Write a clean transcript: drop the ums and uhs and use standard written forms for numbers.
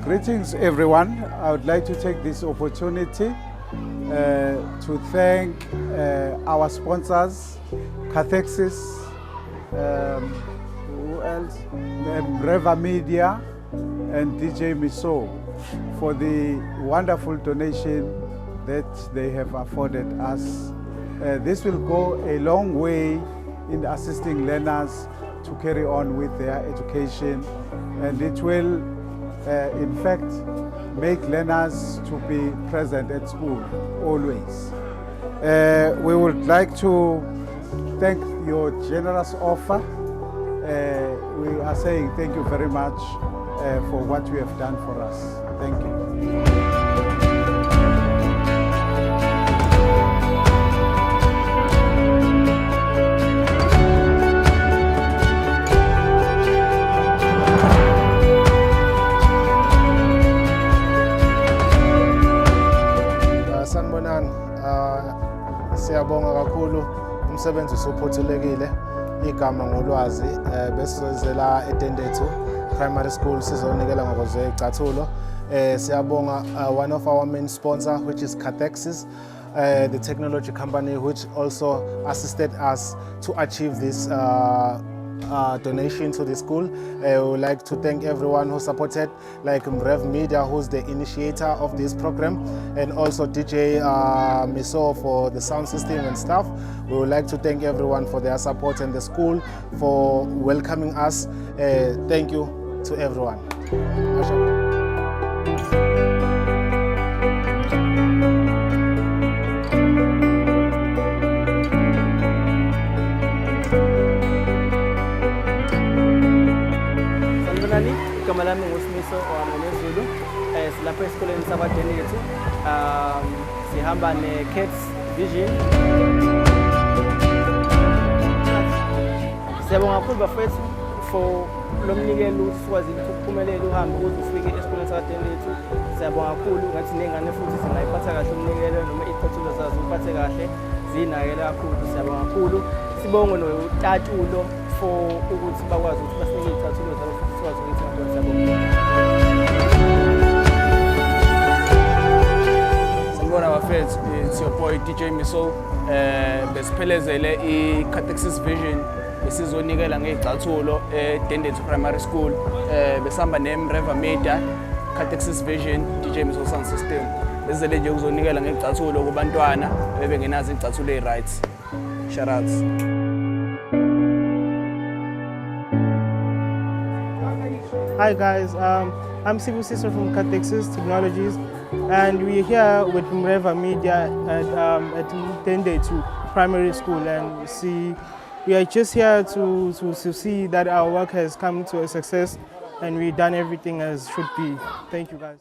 Greetings everyone. I would like to take this opportunity to thank our sponsors, Cathexis, who else? Mreva Media and DJ Mesoul for the wonderful donation that they have afforded us. This will go a long way in assisting learners to carry on with their education, and it will in fact make learners to be present at school always. We would like to thank your generous offer. We are saying thank you very much for what you have done for us. Thank you. Sanibonani, siyabonga kakhulu umsebenzi usuphuthulekile. Igama ngolwazi besizela eTendethu Primary School sizonikela ngokwezecathulo. Siyabonga one of our main sponsor, which is Cathexis, the technology company which also assisted us to achieve this donation to the school. I would like to thank everyone who supported, like Mreva Media, who's the initiator of this program, and also DJ Mesoul for the sound system and stuff. We would like to thank everyone for their support and the school for welcoming us. Thank you to everyone. Igama lami nguSindiso Zulu. Silapha esikoleni sakwaDenethu. Sihamba ne-Kids Vision. Siyabonga kakhulu bafethu for lo mnikelo ukuthi sikwazile ukuphumelela uhambo ukuthi ufike esikoleni sakwaDenethu. Siyabonga kakhulu ngathi nengane futhi singayiphatha kahle umnikelo noma izicathulo zazo uphathe kahle zinakele kakhulu. Siyabonga kakhulu. Sibonge notatulo for ukuthi bakwazi ukuthi basinike izicathulo zabo futhi sikwazi ukuthi it's your boy DJ Mesoul. Besiphelezele i-Cathexis Vision besizonikela ngezicathulo eTendethu Primary School. Besihamba ne-Mreva Media, Cathexis Vision, DJ Mesoul Sound System. Besizele nje ukuzonikela ngezicathulo kubantwana bebengenazo izicathulo ezi-right. Shout outs. Hi guys, I'm Sibisi from Cathexis Technologies, and we're here with Mreva Media at Tendethu Primary School, and we are just here to see that our work has come to a success and we've done everything as should be. Thank you guys.